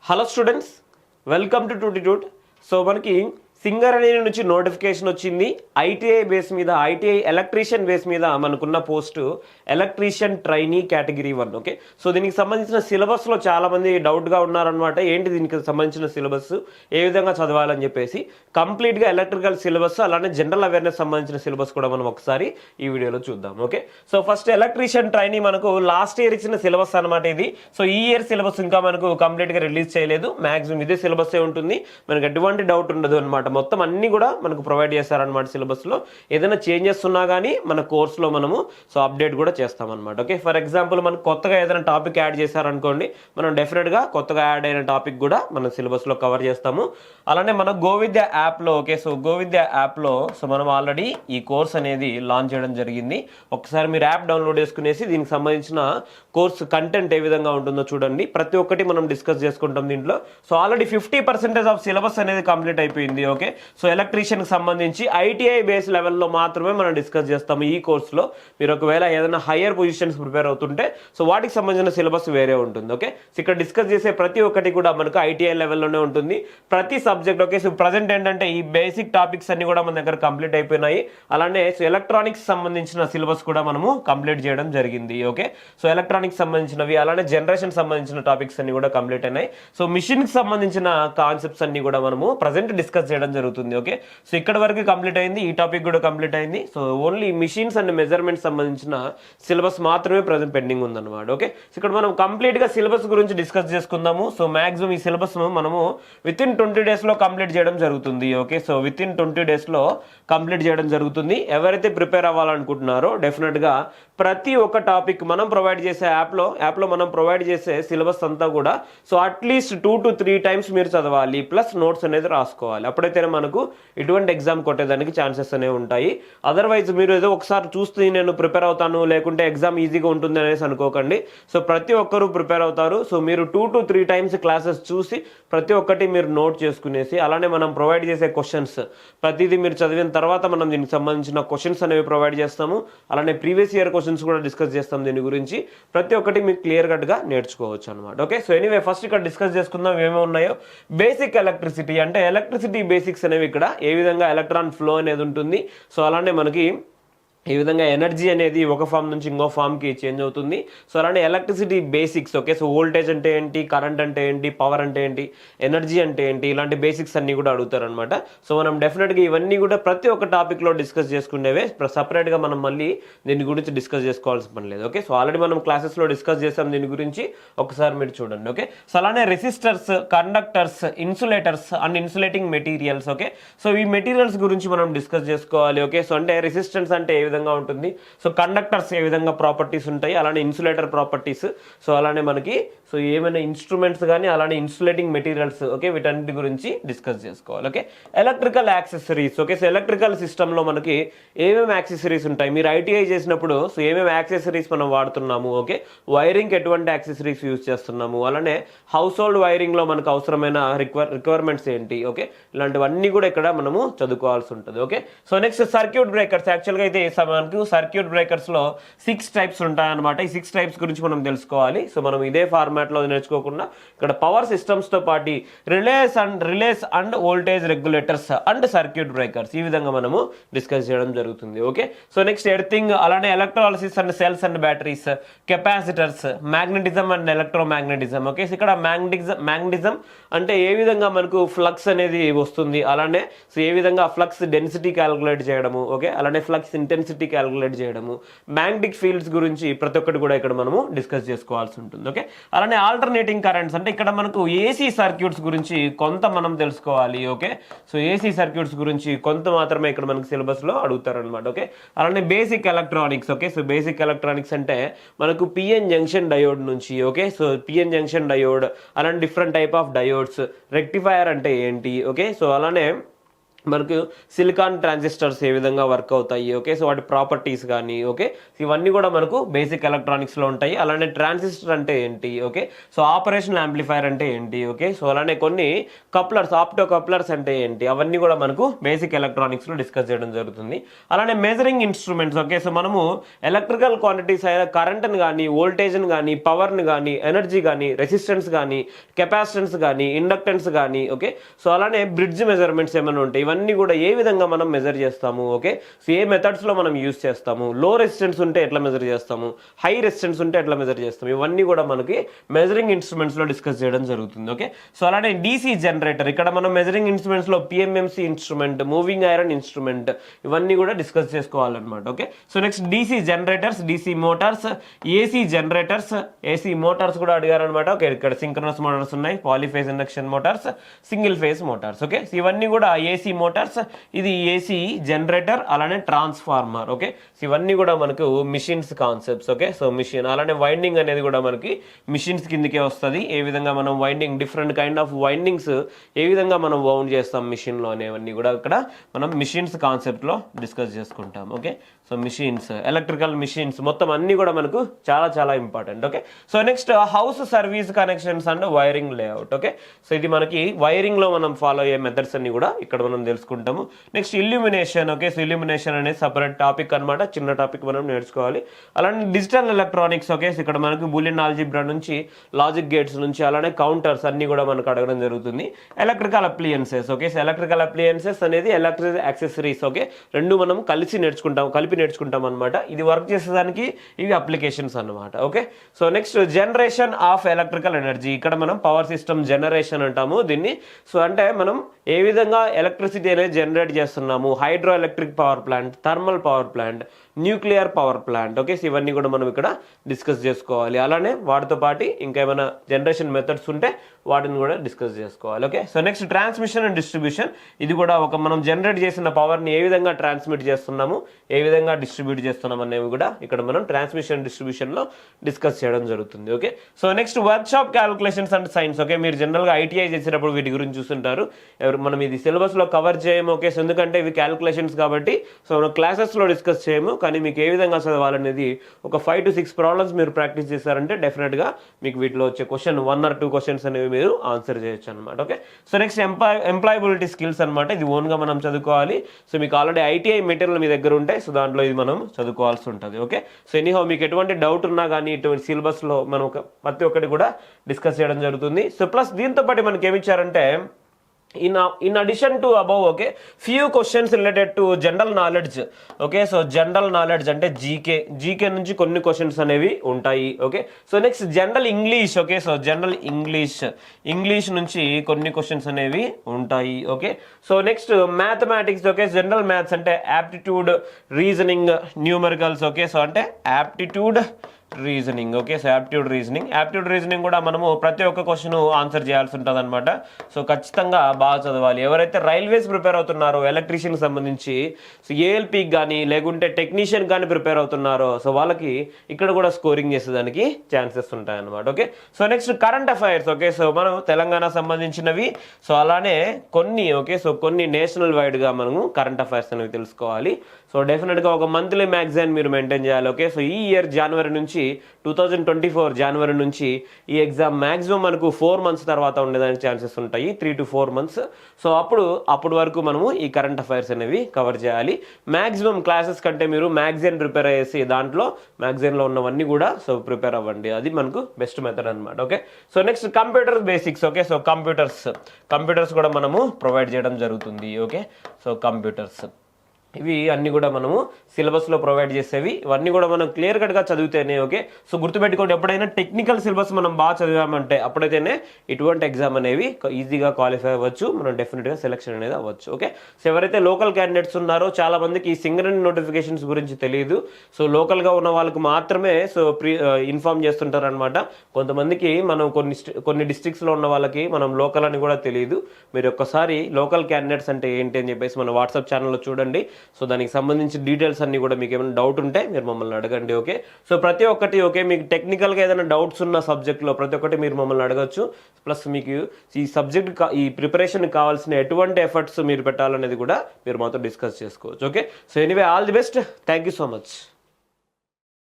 Hello students, welcome to Tutitude. So మనకి సింగరేణి నుంచి notification వచ్చింది. ఐటీఐ బేస్ మీద, ఐటీఐ ఎలక్ట్రీషియన్ బేస్ మీద మనకున్న post electrician trainee category 1. Okay, so దీనికి సంబంధించిన సిలబస్లో చాలామంది డౌట్గా ఉన్నారనమాట. ఏంటి దీనికి సంబంధించిన సిలబస్, ఏ విధంగా చదవాలని చెప్పేసి కంప్లీట్గా ఎలక్ట్రికల్ సిలబస్ అలానే జనరల్ అవేర్నెస్ సంబంధించిన సిలబస్ కూడా మనం ఒకసారి ఈ వీడియోలో చూద్దాం. Okay, so first electrician trainee మనకు లాస్ట్ ఇయర్ ఇచ్చిన సిలబస్ అనమాట ఇది. సో ఈ ఇయర్ సిలబస్ ఇంకా మనకు కంప్లీట్గా రిలీజ్ చేయలేదు. మ్యాక్సిమం ఇదే సిలబస్ ఉంటుంది, మనకు ఎటువంటి డౌట్ ఉండదు అనమాట. మొత్తం అన్ని కూడా మనకు ప్రొవైడ్ చేస్తారనమాట. సిలబస్లో ఏదైనా చేంజెస్ ఉన్నా కానీ మన కోర్సులో మనము సో అప్డేట్ కూడా చేస్తామన్నమాట. ఓకే, ఫర్ ఎగ్జాంపుల్ మనకు కొత్తగా ఏదైనా టాపిక్ యాడ్ చేశారనుకోండి, మనం డెఫినెట్గా కొత్తగా యాడ్ అయిన టాపిక్ కూడా మన సిలబస్లో కవర్ చేస్తాము. అలానే మన గోవిద్య యాప్లో, ఓకే, సో గోవిద్య యాప్లో సో మనం ఆల్రెడీ ఈ కోర్స్ అనేది లాంచ్ చేయడం జరిగింది. ఒకసారి మీరు యాప్ డౌన్లోడ్ చేసుకునేసి దీనికి సంబంధించిన కోర్స్ కంటెంట్ ఏ విధంగా ఉంటుందో చూడండి. ప్రతి ఒక్కటి మనం డిస్కస్ చేసుకుంటాం దీంట్లో. సో ఆల్రెడీ 50% ఆఫ్ సిలబస్ అనేది కంప్లీట్ అయిపోయింది. ఓకే, సో ఎలక్ట్రీషియన్కి సంబంధించి ఐటీఐ బేస్ లెవెల్లో మాత్రమే మనం డిస్కస్ చేస్తాము ఈ కోర్సులో. మీరు ఒకవేళ ఏదైనా హయ్యర్ పొజిషన్స్ ప్రిపేర్ అవుతుంటే సో వాటికి సంబంధించిన సిలబస్ వేరే ఉంటుంది. ఓకే, సో ఇక్కడ డిస్కస్ చేసే ప్రతి ఒక్కటి కూడా మనకు ఐటీఐ లెవెల్లోనే ఉంటుంది ప్రతి సబ్జెక్ట్. ఓకే, సో ప్రజెంట్ ఏంటంటే ఈ బేసిక్ టాపిక్స్ అన్ని కూడా మన దగ్గర కంప్లీట్ అయిపోయినాయి. అలానే సో ఎలక్ట్రానిక్స్ సంబంధించిన సిలబస్ కూడా మనము కంప్లీట్ చేయడం జరిగింది. ఓకే, సో ఎలక్ట్రానిక్స్ సంబంధించినవి అలానే జనరేషన్ సంబంధించిన టాపిక్స్ అన్ని కూడా కంప్లీట్ అయినాయి. సో మిషన్కి సంబంధించిన కాన్సెప్ట్స్ అన్ని కూడా మనము ప్రజెంట్ డిస్కస్ చేయడం జరుగుతుంది. ఓకే, సో ఇక్కడ వరకు కంప్లీట్ అయింది, ఈ టాపిక్ కూడా కంప్లీట్ అయింది. So only machines and measurements సంబంధించిన సిలబస్ మాత్రమే ప్రజెంట్ పెండింగ్ ఉందన్నమాట. ఓకే, సో ఇక్కడ మనం కంప్లీట్ గా సిలబస్ గురించి డిస్కస్ చేసుకుందాము. సో మాక్సిమం ఈ సిలబస్ మనము విత్ ఇన్ 20 days లో కంప్లీట్ చేయడం జరుగుతుంది. Okay, so with in 20 days లో కంప్లీట్ చేయడం జరుగుతుంది. ఎవరైతే ప్రిపేర్ అవ్వాలనుకుంటున్నారో డెఫినెట్ గా ప్రతి ఒక్క టాపిక్ మనం ప్రొవైడ్ చేసే యాప్లో మనం ప్రొవైడ్ చేసే సిలబస్ అంతా కూడా సో అట్లీస్ట్ 2 to 3 times మీరు చదవాలి, ప్లస్ నోట్స్ అనేది రాసుకోవాలి. అప్పుడైతేనే మనకు ఇటువంటి ఎగ్జామ్ కొట్టేదానికి ఛాన్సెస్ అనేవి ఉంటాయి. అదర్వైజ్ మీరు ఏదో ఒకసారి చూస్తే నేను ప్రిపేర్ అవుతాను లేకుంటే ఎగ్జామ్ ఈజీగా ఉంటుంది అనేసి అనుకోకండి. సో ప్రతి ఒక్కరూ ప్రిపేర్ అవుతారు. సో మీరు 2 to 3 times క్లాసెస్ చూసి ప్రతి ఒక్కటి మీరు నోట్ చేసుకునేసి అలానే మనం ప్రొవైడ్ చేసే క్వశ్చన్స్ ప్రతిదీ మీరు చదివిన తర్వాత మనం దీనికి సంబంధించిన క్వశ్చన్స్ అనేవి ప్రొవైడ్ చేస్తాము. అలానే ప్రీవియస్ ఇయర్ క్వశ్చన్స్ కూడా డిస్కస్ చేస్తాం. దీని గురించి ప్రతి ఒక్కటి మీకు క్లియర్ కట్గా నేర్చుకోవచ్చు అనమాట. ఓకే, సో ఎనీవే ఫస్ట్ ఇక్కడ డిస్కస్ చేసుకుందాం ఏమేమి ఉన్నాయో. బేసిక్ ఎలక్ట్రిసిటీ అంటే ఎలక్ట్రిసిటీ బేసిక్స్ అనేవి ఇక్కడ ఏ విధంగా ఎలక్ట్రాన్ ఫ్లో అనేది ఉంటుంది. సో అలానే మనకి ఈ విధంగా ఎనర్జీ అనేది ఒక ఫామ్ నుంచి ఇంకో ఫామ్కి చేంజ్ అవుతుంది. సో అలానే electricity basics. Okay, so voltage అంటే ఏంటి, కరెంట్ అంటే ఏంటి, పవర్ అంటే ఏంటి, ఎనర్జీ అంటే ఏంటి, ఇలాంటి బేసిక్స్ అన్ని కూడా అడుగుతారు అనమాట. సో మనం డెఫినెట్గా ఇవన్నీ కూడా ప్రతి ఒక్క టాపిక్లో డిస్కస్ చేసుకునేవే. సపరేట్గా మనం మళ్ళీ దీని గురించి డిస్కస్ చేసుకోవాల్సిన పని లేదు. ఓకే, సో ఆల్రెడీ మనం క్లాసెస్లో డిస్కస్ చేసాం దీని గురించి, ఒకసారి మీరు చూడండి. ఓకే, సో అలానే resistors, conductors, insulators and insulating materials. Okay, so ఈ మెటీరియల్స్ గురించి మనం డిస్కస్ చేసుకోవాలి. ఓకే, సో అంటే రెసిస్టెన్స్ అంటే ఏ విధంగా ఉంటుంది, సో కండక్టర్స్ ఏ విధంగా ప్రాపర్టీస్ ఉంటాయి, అలానే ఇన్సులేటర్ ప్రాపర్టీస్, సో అలానే మనకి సో ఏమైనా ఇన్స్ట్రుమెంట్స్ కానీ అలానే ఇన్సులేటింగ్ మెటీరియల్స్. ఓకే, వీటన్నిటి గురించి డిస్కస్ చేసుకోవాలి. Okay, electrical accessories. Okay, so electrical సిస్టంలో మనకి ఏమేమి యాక్సెసరీస్ ఉంటాయి, మీరు ఐటీఐ చేసినప్పుడు సో ఏమేమి యాక్సెసరీస్ మనం వాడుతున్నాము, ఓకే, వైరింగ్ ఎటువంటి యాక్సెసరీస్ యూజ్ చేస్తున్నాము, అలానే హౌస్ హోల్డ్ వైరింగ్లో మనకు అవసరమైన రిక్వైర్మెంట్స్ ఏంటి, ఓకే, ఇలాంటివన్నీ కూడా ఇక్కడ మనము చదువుకోవాల్సి ఉంటుంది. Okay, so next circuit breakers. యాక్చువల్గా అయితే మనకు సర్క్యూట్ బ్రేకర్స్లో 6 types ఉంటాయన్నమాట. ఈ 6 types గురించి మనం తెలుసుకోవాలి. సో మనం ఇదే ఫార్మాట్లో నేర్చుకోకుండా ఇక్కడ పవర్ సిస్టమ్స్తో పాటు relays and voltage regulators and circuit breakers ఈ విధంగా మనము డిస్కస్ చేయడం జరుగుతుంది. ఓకే, సో నెక్స్ట్ ఎర్తింగ్, అలానే electrolysis and cells and batteries, capacitors, magnetism and electromagnetism. Okay, so ఇక్కడ మ్యాగ్నెటిజం అంటే ఏ విధంగా మనకు ఫ్లక్స్ అనేది వస్తుంది, అలానే సో ఏ విధంగా ఫ్లక్స్ డెన్సిటీ క్యాలిక్యులేట్ చేయడము, ఓకే, అలానే ఫ్లక్స్ ఇంటెన్సిటీ క్యాలిక్యులేట్ చేయడము, మ్యాగ్నెటిక్ ఫీల్డ్స్ గురించి ప్రతి ఒక్కటి కూడా ఇక్కడ మనము డిస్కస్ చేసుకోవాల్సి ఉంటుంది. ఓకే, అలానే ఆల్టర్నేటింగ్ కరెంట్స్ అంటే ఇక్కడ మనకు ఏసీ సర్క్యూట్స్ గురించి కొంత మనం తెలుసుకోవాలి. ఓకే, సో ఏసీ సర్క్యూట్స్ గురించి కొంత మాత్రమే ఇక్కడ మనకు సిలబస్లో అడుగుతారు అనమాట. ఓకే, అలానే basic electronics. Okay, so basic electronics అంటే మనకు పిఎన్ జంక్షన్ డయోడ్ నుంచి, okay, so PN junction diode అలానే different type of diodes, rectifier అంటే ఏంటి, ఓకే, సో అలానే మనకు సిలికాన్ ట్రాన్సిస్టర్స్ ఏ విధంగా వర్క్ అవుతాయి, ఓకే, సో వాటి ప్రాపర్టీస్ కానీ, ఓకే, ఇవన్నీ కూడా మనకు బేసిక్ ఎలక్ట్రానిక్స్లో ఉంటాయి. అలానే ట్రాన్సిస్టర్ అంటే ఏంటి, ఓకే, సో ఆపరేషన్ యాంప్లిఫైర్ అంటే ఏంటి, ఓకే, సో అలానే కొన్ని కప్లర్స్, ఆప్టో కప్లర్స్ అంటే ఏంటి, అవన్నీ కూడా మనకు బేసిక్ ఎలక్ట్రానిక్స్లో డిస్కస్ చేయడం జరుగుతుంది. అలానే మెజరింగ్ ఇన్స్ట్రుమెంట్స్, ఓకే, సో మనము ఎలక్ట్రికల్ క్వాంటిటీస్ అయిన కరెంట్ని కానీ, వోల్టేజ్ని కానీ, పవర్ని కానీ, ఎనర్జీ కానీ, రెసిస్టెన్స్ కానీ, కెపాసిటెన్స్ కానీ, ఇండక్టెన్స్ కానీ, ఓకే, సో అలానే బ్రిడ్జ్ మెజర్మెంట్స్ ఏమైనా ఉంటాయి, ఇవన్నీ కూడా ఏ విధంగా మనం మెజర్ చేస్తాము, ఓకే, సో ఏ మెథడ్స్లో మనం యూస్ చేస్తాము, లో రెసిస్టెన్స్ ఉంటే ఎట్లా మెజర్ చేస్తాము, హై రెసిస్టెన్స్ ఉంటే ఎట్లా మెజర్ చేస్తాము, ఇవన్నీ కూడా మనకి మెజరింగ్ ఇన్స్ట్రుమెంట్స్లో డిస్కస్ చేయడం జరుగుతుంది. ఓకే, సో అలానే డీసీ జనరేటర్, ఇక్కడ మనం మెజరింగ్ ఇన్స్ట్రుమెంట్స్లో PMMC instrument, moving iron instrument, ఇవన్నీ కూడా డిస్కస్ చేసుకోవాలన్నమాట. Okay, so next DC generators, DC motors, AC generators, AC motors కూడా అడిగారనమాట. ఓకే, ఇక్కడ సింక్రనస్ మోటార్స్ ఉన్నాయి, polyphase induction motors, single phase motors. Okay, so ఇవన్నీ కూడా ఏసీ మోటార్స్, ఇది ఏసీ జనరేటర్, అలానే ట్రాన్స్ఫార్మర్. ఓకే, సో ఇవన్నీ కూడా మనకు machines concepts. Okay, so machine, అలానే వైండింగ్ అనేది కూడా మనకి మిషన్స్ కిందకే వస్తుంది. ఏ విధంగా మనం winding, different kind of windings ఏ విధంగా మనం వౌండ్ చేస్తాం మిషన్లో అనేవన్నీ కూడా ఇక్కడ మనం మిషన్స్ కాన్సెప్ట్లో డిస్కస్ చేసుకుంటాం. Okay, so machines, electrical machines మొత్తం అన్ని కూడా మనకు చాలా చాలా important. Okay, so next house service connections and wiring layout. Okay, so ఇది మనకి వైరింగ్ లో మనం ఫాలో అయ్యే మెథడ్స్ అన్ని కూడా ఇక్కడ మనం తెలుసుకుంటాము. Next illumination. Okay, so illumination అనేది సపరేట్ టాపిక్ అనమాట, చిన్న టాపిక్ మనం నేర్చుకోవాలి. అలానే డిజిటల్ ఎలక్ట్రానిక్స్. ఓకే, సో ఇక్కడ మనకు బూలియన్ ఆల్జిబ్రా నుంచి, లాజిక్ గేట్స్ నుంచి, అలానే కౌంటర్స్ అన్ని కూడా మనకు అడగడం జరుగుతుంది. Electrical appliances. Okay, so electrical appliances అనేది ఎలక్ట్రిక్ యాక్సెసరీస్. ఓకే, రెండు మనం కలిపి నేర్చుకుంటాం అనమాట. ఇది వర్క్ చేసేదానికి ఇవి అప్లికేషన్స్ అనమాట. Okay, so next generation of electrical energy, ఇక్కడ మనం పవర్ సిస్టమ్ జనరేషన్ అంటాము దీన్ని. సో అంటే మనం ఏ విధంగా ఎలక్ట్రిసిటీ అనేది జనరేట్ చేస్తున్నాము, hydro electric power plant, thermal power plant, nuclear power plant. Okay, so ఇవన్నీ కూడా మనం ఇక్కడ డిస్కస్ చేసుకోవాలి. అలానే వాటితో పాటు ఇంకా ఏమైనా జనరేషన్ మెథడ్స్ ఉంటే వాటిని కూడా డిస్కస్ చేసుకోవాలి. Okay, so next transmission and distribution, ఇది కూడా ఒక మనం జనరేట్ చేసిన పవర్ని ఏ విధంగా ట్రాన్స్మిట్ చేస్తున్నాము, ఏ విధంగా డిస్ట్రిబ్యూట్ చేస్తున్నాం అనేవి కూడా ఇక్కడ మనం ట్రాన్స్మిషన్ డిస్ట్రిబ్యూషన్లో డిస్కస్ చేయడం జరుగుతుంది. Okay, so next work shop calculations and science. Okay, మీరు జనరల్గా ఐటీఐ చేసేటప్పుడు వీటి గురించి చూస్తుంటారు, మనం ఇది సిలబస్లో కవర్ చేయము. ఓకే, సో ఎందుకంటే ఇవి క్యాలిక్యులేషన్స్ కాబట్టి సో మనం క్లాసెస్లో డిస్కస్ చేయము, కానీ మీకు ఏ విధంగా చదవాలనేది ఒక 5 to 6 ప్రాబ్లమ్స్ మీరు ప్రాక్టీస్ చేశారంటే డెఫినెట్గా మీకు వీటిలో వచ్చే క్వశ్చన్ 1 or 2 క్వశ్చన్స్ అనేవి మీరు ఆన్సర్ చేయొచ్చు అనమాట. Okay, so next employability skills అనమాట, ఇది ఓన్గా మనం చదువుకోవాలి. సో మీకు ఆల్రెడీ ఐటీఐ మెటీరియల్ మీ దగ్గర ఉంటే సో దాంట్లో ఇది మనం చదువుకోవాల్సి ఉంటుంది. ఓకే, సో ఎనీహౌ మీకు ఎటువంటి డౌట్ ఉన్నా కానీ ఇటువంటి సిలబస్లో మనం ప్రతి ఒక్కటి కూడా డిస్కస్ చేయడం జరుగుతుంది. సో ప్లస్ దీంతో పాటు మనకి ఏమి ఇచ్చారంటే in addition to above, okay, few questions related to general knowledge. Okay, so general knowledge అంటే జీకే నుంచి కొన్ని క్వశ్చన్స్ అనేవి ఉంటాయి. Okay, so next general English. Okay, so general English నుంచి కొన్ని క్వశ్చన్స్ అనేవి ఉంటాయి. Okay, so next mathematics. Okay, general maths అంటే aptitude, reasoning, numericals. Okay, so అంటే aptitude reasoning. Okay, so aptitude reasoning కూడా మనము ప్రతి ఒక్క క్వశ్చన్ ఆన్సర్ చేయాల్సి ఉంటుంది అనమాట. సో ఖచ్చితంగా బాగా చదవాలి. ఎవరైతే రైల్వేస్ ప్రిపేర్ అవుతున్నారో ఎలక్ట్రీషియన్ సంబంధించి, సో ఏఎల్పీకి కానీ లేకుంటే టెక్నీషియన్ కానీ ప్రిపేర్ అవుతున్నారో సో వాళ్ళకి ఇక్కడ కూడా స్కోరింగ్ చేసేదానికి ఛాన్సెస్ ఉంటాయి అనమాట. Okay, so next current affairs. Okay, so మనం తెలంగాణ సంబంధించినవి, సో అలానే కొన్ని, ఓకే, సో కొన్ని నేషనల్ వైడ్గా మనము కరెంట్ అఫైర్స్ అనేవి తెలుసుకోవాలి. సో డెఫినెట్గా ఒక మంత్లీ మ్యాగజైన్ మీరు మెయింటైన్ చేయాలి. ఓకే, సో ఈ ఇయర్ జనవరి నుంచి 2024 జనవరి నుంచి ఈ ఎగ్జామ్ మ్యాక్సిమం మనకు 4 months తర్వాత ఉండేదానికి ఛాన్సెస్ ఉంటాయి, 3 to 4 months. సో అప్పుడు వరకు మనము ఈ కరెంట్ అఫైర్స్ అనేవి కవర్ చేయాలి. మ్యాక్సిమం క్లాసెస్ కంటే మీరు మ్యాగజైన్ ప్రిపేర్ అయ్యేసి దాంట్లో మ్యాగజైన్లో ఉన్నవన్నీ కూడా సో ప్రిపేర్ అవ్వండి, అది మనకు బెస్ట్ మెథడ్ అనమాట. Okay, so next computer basics. Okay, so computers కూడా మనము ప్రొవైడ్ చేయడం జరుగుతుంది. ఓకే, సో కంప్యూటర్స్ ఇవి అన్నీ కూడా మనము సిలబస్లో ప్రొవైడ్ చేసేవి, ఇవన్నీ కూడా మనం క్లియర్ కట్గా చదివితేనే. ఓకే, సో గుర్తుపెట్టుకోండి, ఎప్పుడైనా టెక్నికల్ సిలబస్ మనం బాగా చదివామంటే అప్పుడైతేనే ఇటువంటి ఎగ్జామ్ అనేవి ఈజీగా క్వాలిఫై అవ్వచ్చు, మనం డెఫినెట్గా సెలెక్షన్ అనేది అవ్వచ్చు. ఓకే, సో ఎవరైతే లోకల్ క్యాండిడేట్స్ ఉన్నారో చాలా మందికి ఈ సింగరేణి నోటిఫికేషన్స్ గురించి తెలియదు. సో లోకల్గా ఉన్న వాళ్ళకి మాత్రమే సో ఇన్ఫార్మ్ చేస్తుంటారు అనమాట. కొంతమందికి మనం కొన్ని డిస్ట్రిక్ట్స్లో ఉన్న వాళ్ళకి మనం లోకల్ అని కూడా తెలియదు. మీరు ఒక్కసారి లోకల్ క్యాండిడేట్స్ అంటే ఏంటి అని చెప్పేసి మన వాట్సాప్ ఛానల్లో చూడండి. సో దానికి సంబంధించి డీటెయిల్స్ అన్ని కూడా మీకు ఏమైనా డౌట్ ఉంటే మీరు మమ్మల్ని అడగండి. ఓకే, సో ప్రతి ఒక్కటి ఓకే, మీకు టెక్నికల్గా ఏదైనా డౌట్స్ ఉన్న సబ్జెక్ట్లో ప్రతి ఒక్కటి మీరు మమ్మల్ని అడగచ్చు. ప్లస్ మీకు ఈ సబ్జెక్ట్ ఈ ప్రిపరేషన్ కావాల్సిన ఎటువంటి ఎఫర్ట్స్ మీరు పెట్టాలనేది కూడా మీరు మాతో డిస్కస్ చేసుకోవచ్చు. Okay, so anyway all the best, thank you so much.